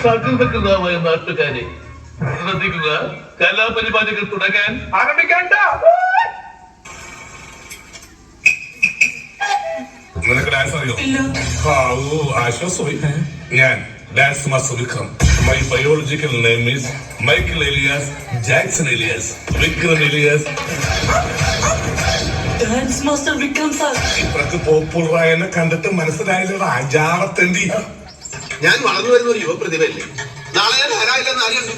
സകൃതകൃതമായ നാട്ടുകാരെ ശ്രദ്ധിക്കുക, കലാപരിപാടികൾ തുടങ്ങാൻ ആരംഭിക്കാൻ. നിനക്ക് ഡാൻസ് അറിയോ? ആശ്വാസമായി. ഞാൻ dance master Vikram. My biological name is Michael alias Jackson alias Vikram alias. Dance master Vikram sir. ഇപ്പഴത്തെ പോപ്പുലറായ എന്നെ കണ്ടിട്ട് മനസ്സിലായില്ലടാ അജാടത്തേണ്ടി. ഞാൻ വളർന്നു വരുന്ന ഒരു യുവപ്രതിഭയല്ലേ. നാളെ ഞാൻ ആരായില്ലെന്ന് അറിയണ്ടു.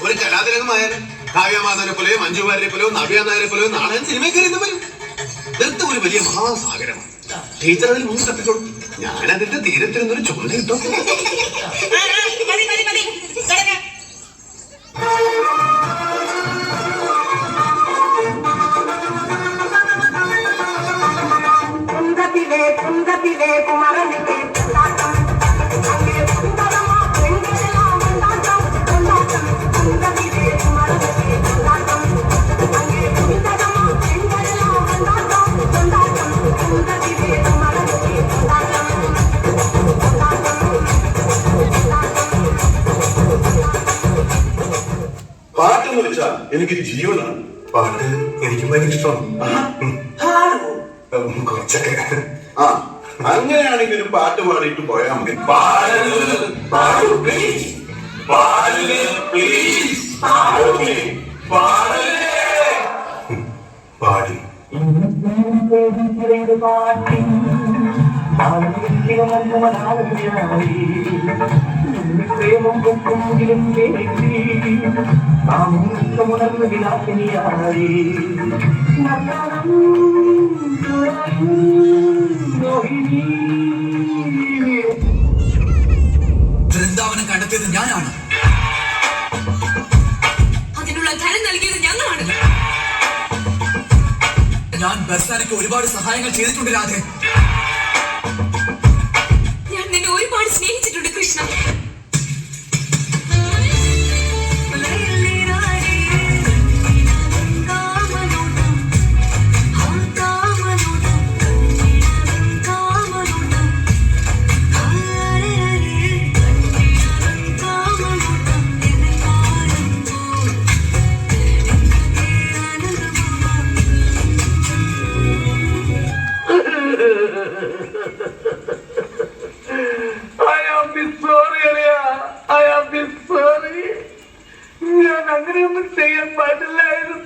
ഒരു കലാതിലകമായാലും കാവ്യമാധവനെ പോലെയോ മഞ്ജുവാരെ പോലെയോ നവ്യ നായരെ പോലെയോ നാളെ ഞാൻ സിനിമയിൽ കയറി വരും. നൃത്തം ഒരു വലിയ മഹാസാഗരമാണ്. ടീച്ചർ അതിൽ മുങ്ങി തപ്പിക്കോളൂ. ഞാൻ അതിന്റെ തീരത്തിരുന്നൊരു ചുമല കിട്ടും. പാട്ടെന്ന് വെച്ചാൽ എനിക്ക് ജീവനാണ്. പാട്ട് എനിക്ക് ഭയങ്കര ഇഷ്ടമാണ്. കുറച്ചൊക്കെ. അങ്ങനെയാണെങ്കിൽ ഒരു പാട്ട് പാടിയിട്ട് പോയാൽ മതി. പാടി വൃന്ദാവനം കണ്ടെത്തിയത് ഞാനാണ്. അതിനുള്ള ധനം നൽകിയത് ഞങ്ങളാണ്. ഞാൻ ബർസാനയ്ക്ക് ഒരുപാട് സഹായങ്ങൾ ചെയ്തിട്ടുണ്ട് രാധേ. ഞാൻ നിന്നെ ഒരുപാട് സ്നേഹിച്ചിട്ടുണ്ട് കൃഷ്ണ. ഞാൻ അങ്ങനെയൊന്നും ചെയ്യാൻ പാടില്ലായിരുന്നു.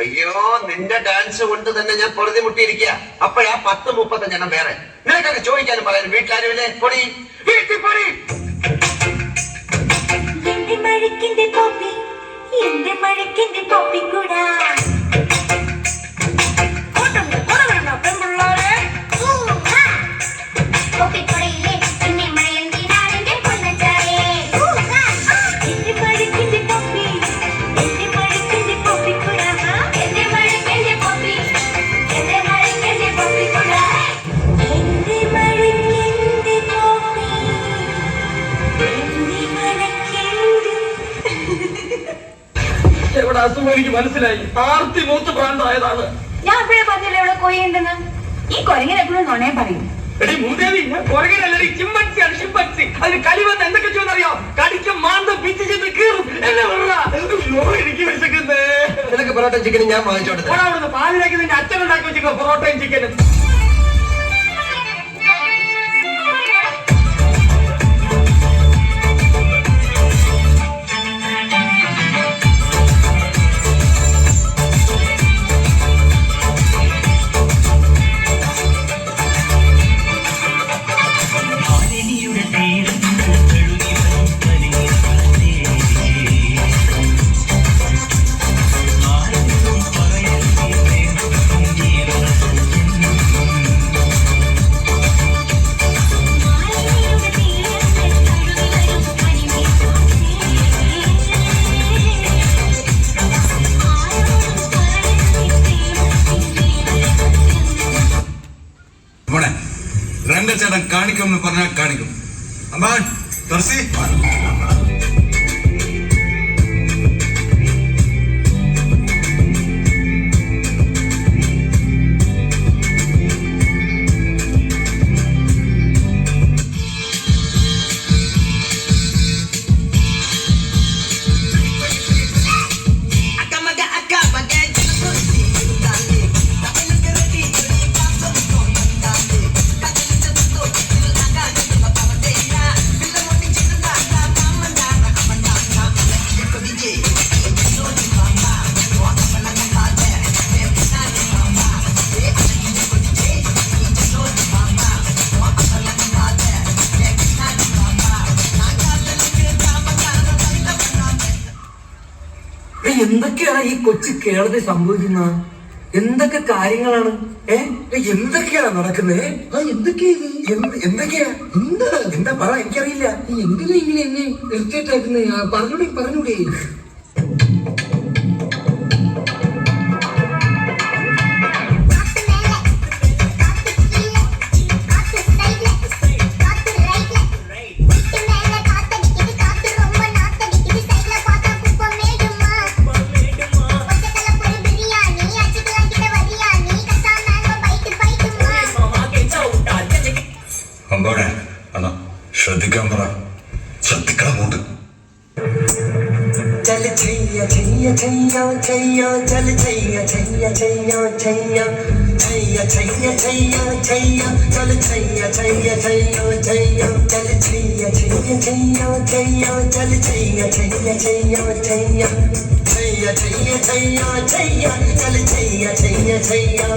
അയ്യോ, നിന്റെ ഡാൻസ് കൊണ്ട് തന്നെ ഞാൻ പൊറുതി മുട്ടിയിരിക്കുക. അപ്പോഴാ 10-35 വേറെ. നിനക്കൊക്കെ ചോദിക്കാനും പറയാനും വീട്ടിലാരുമില്ലേ? പൊടി വീട്ടിൽ പൊടി. ഇവിടെ അസുഖം എനിക്ക് മനസ്സിലായി. ആർത്തി മൂത്ത് പ്രാന്തായതാണ്. ഞാൻ അപ്പോഴേ പറഞ്ഞില്ലേ ഇവിടെ കൊയ്യുണ്ടെന്ന്. ഈ കൊരങ്ങൻ എപ്പോഴും നുണയെ പറയും. എടി മൂദേവി, കൊരങ്ങനല്ലേ, ചിമ്പൻസിയാണ് ചിമ്പൻസി. അതിന് കളി വന്ന് എന്തൊക്കെ ചെയ്യുന്നറിയോ? കടിക്കും മാന്തം പിച്ച് ചെയ്ത് കീറും. എന്നെ എനിക്ക് വിശക്കുന്നേ. നിനക്ക് പൊറോട്ട ചിക്കനും ഞാൻ വാങ്ങിച്ചോട്ടെ. അവിടുന്ന് പാലിലേക്ക് നിന്റെ അച്ഛൻ ഉണ്ടാക്കി വെച്ചിരിക്കുക പൊറോട്ടയും ചിക്കനും. ഞാൻ കാണിക്കുമെന്ന് പറഞ്ഞാൽ കാണിക്കും. അമ്മാൻ തുളസി എന്തൊക്കെയാണ് ഈ കൊച്ചു കേരളത്തിൽ സംഭവിക്കുന്നത്? എന്തൊക്കെ കാര്യങ്ങളാണ്? എന്തൊക്കെയാണ് നടക്കുന്നത്? എന്തൊക്കെയാ എന്താ പറ, എനിക്കറിയില്ല. എന്തിനാ ഇങ്ങനെ എന്നെ ഇറിറ്റേറ്റ് ആക്കുന്നേ? പറഞ്ഞൂടെ അമ്പോടെ അണ്ണാ ശ്രദ്ധിക്കാൻ പറ. ശ്രദ്ധിക്കണമുണ്ട്. चल छैया छैया छैया छैया चल छैया छैया छैया छैया छैया छैया छैया छैया चल छैया छैया छैया छैया चल छैया छैया छैया छैया चल छैया छैया छैया छैया छैया छैया छैया छैया चल छैया छैया छैया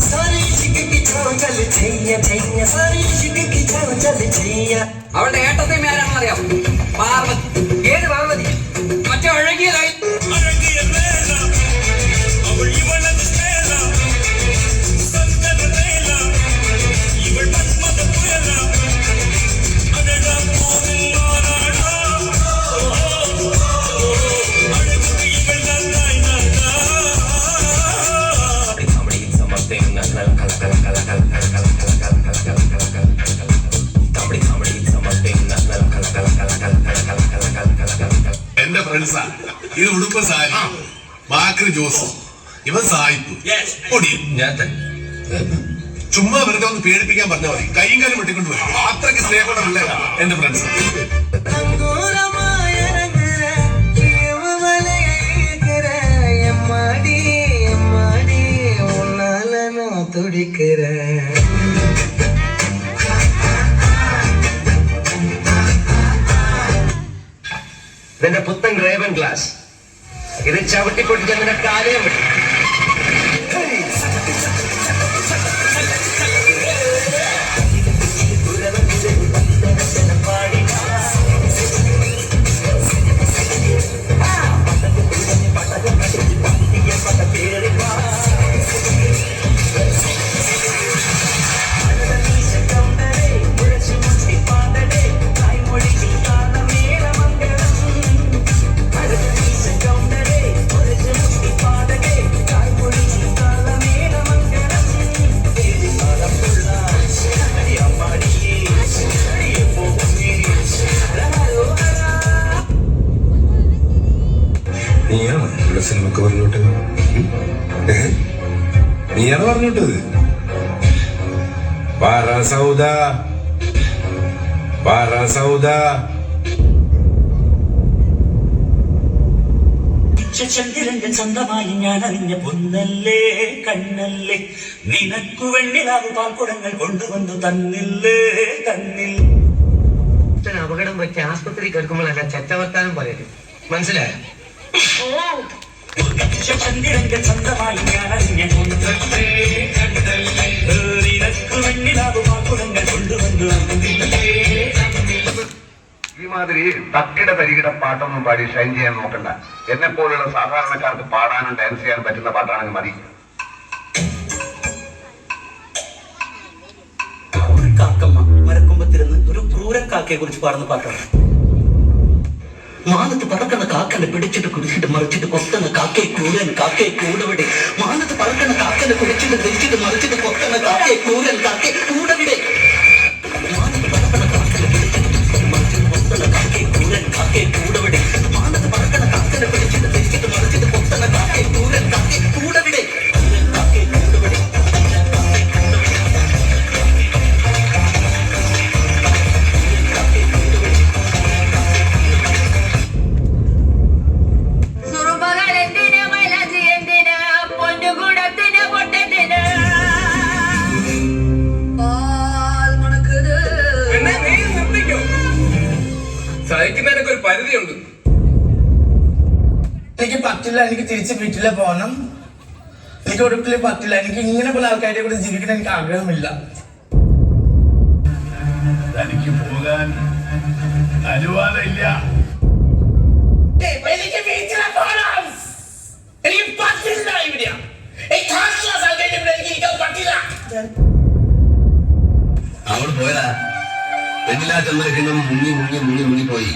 सारी इश्क की छाव चल छैया छैया सारी इश्क की छाव चल छैया. അവളുടെ ഏട്ടത്തെ ആരാണെന്ന് അറിയാം? പാർവതി. ഏത് പാർവതി? മറ്റേ അഴകിയതായി എന്റെ ഫ്രണ്ട്സാ. ഇത് ഉടുപ്പ് സാരി, ബാക്കറി ജോസ്, ഇവൻ സായിപ്പ്. ഞാൻ ചുമ്മാ വെറുതെ ഒന്ന് പേടിപ്പിക്കാൻ പറഞ്ഞാൽ മതി. കൈയും കാലും വെട്ടിക്കൊണ്ട് വരും. അത്രയ്ക്ക് സ്നേഹമുള്ള എന്റെ ഫ്രണ്ട്സ്. ഇതെന്റെ പുത്തൻ റേവൻ ഗ്ലാസ്. ഇത് ചവിട്ടിപ്പൊട്ടിച്ച് അങ്ങനെ കാലയം വിട്ടു. നീയാണ് ഇവിടെ സിനിമക്ക് പറഞ്ഞോട്ടത്? നീയാണ് പറഞ്ഞോട്ടത്? പറ സൗദ, പറ സൗദ. ചന്ദ്രന്റെ സ്വന്തമായി ഞാൻ അറിഞ്ഞ പൊന്നല്ലേ കണ്ണല്ലേ, നിനക്കു വെണ്ണിലാവ് പാൽക്കുടങ്ങൾ കൊണ്ടുവന്നു തന്നില്ലേ തന്നിൽ. അപകടം പറ്റി ആസ്പത്രി കേൾക്കുമ്പോഴല്ല ചെറ്റവർത്താനം പറയരുത്, മനസ്സിലായോ? ചന്ദ്രന്റെ സ്വന്തമായി ഞാൻ അറിഞ്ഞ പൊന്നല്ലേ കണ്ണല്ലേ, നിനക്കു വെണ്ണിലാവ് പാൽക്കുടങ്ങൾ കൊണ്ടുവന്നു തന്നില്ലേ. ഈ മാതിരി തക്കിട തരികിട പാട്ടൊന്നും പാടി ഷൈൻ ചെയ്യാൻ നോക്കണ്ട. എന്നെ പോലുള്ള സാധാരണക്കാർക്ക് പാടാനും ഡാൻസ് ചെയ്യാൻ പറ്റുന്ന പാട്ടാണെങ്കിൽ മതി. ഒരു കാക്കമ്മ മരക്കൊമ്പത്തിരുന്ന് ഒരു ക്രൂരക്കാക്കയെ കുറിച്ച് പാടുന്ന പാട്ടാണ്. മാനത്ത് പറക്കുന്ന കാക്കനെ പിടിച്ചിട്ട് കുടിച്ചിട്ട് മറിച്ചിട്ട് കൊത്തുന്ന കാക്കയെ ക്രൂരൻ കാക്കയെ കൂടവിടെ. മാനത്ത് പറക്കുന്ന കാക്കനെ പിടിച്ചിട്ട് തിരിച്ചിട്ട് മറിച്ചിട്ട് കൊത്തുന്ന കാക്കയെ ക്രൂരൻ കാക്കയെ കൂടവിടെ. കാക്കേ കൂടവിടെ മാനത്ത് പറക്കണ കാക്കനെ പിടിച്ചിട്ട് തിരിച്ചിട്ട് മറിച്ചിട്ട് കൊത്തണ കാക്കേ കൂടൻ കാക്കേ കൂടവിടെ കാക്കേ കൂടവിടെ സുറുമകൾ എന്തിന് മൈലാഞ്ചി എന്തിന് പൊന്നുകൂടത്തിന് പൊട്ടത്തിന് പാൽ മണക്കുത്. പെണ്ണെ, നീ നിർത്തിക്കോ. സഹിക്കുന്നതിനൊക്കെ ഒരു പരിധിയുണ്ട്. എനിക്ക് പറ്റില്ല, എനിക്ക് തിരിച്ച് വീട്ടിൽ പോകണം. എനിക്ക് ഒരിക്കലും പറ്റില്ല. എനിക്ക് ഇങ്ങനെ പോലെ ആൾക്കാരുടെ കൂടെ ജീവിക്കാൻ എനിക്ക് ആഗ്രഹമില്ല. തനിക്ക് പോകാൻ അനുവാദമില്ല. എനിക്ക് വീട്ടിൽ പോകണം. എനിക്ക് പറ്റില്ല. ഇവിടെ എനിക്ക് പറ്റില്ല. അവൾ പോയതാ പെണ്ണില്ലാ ചെന്നതിനും മുങ്ങി പോയി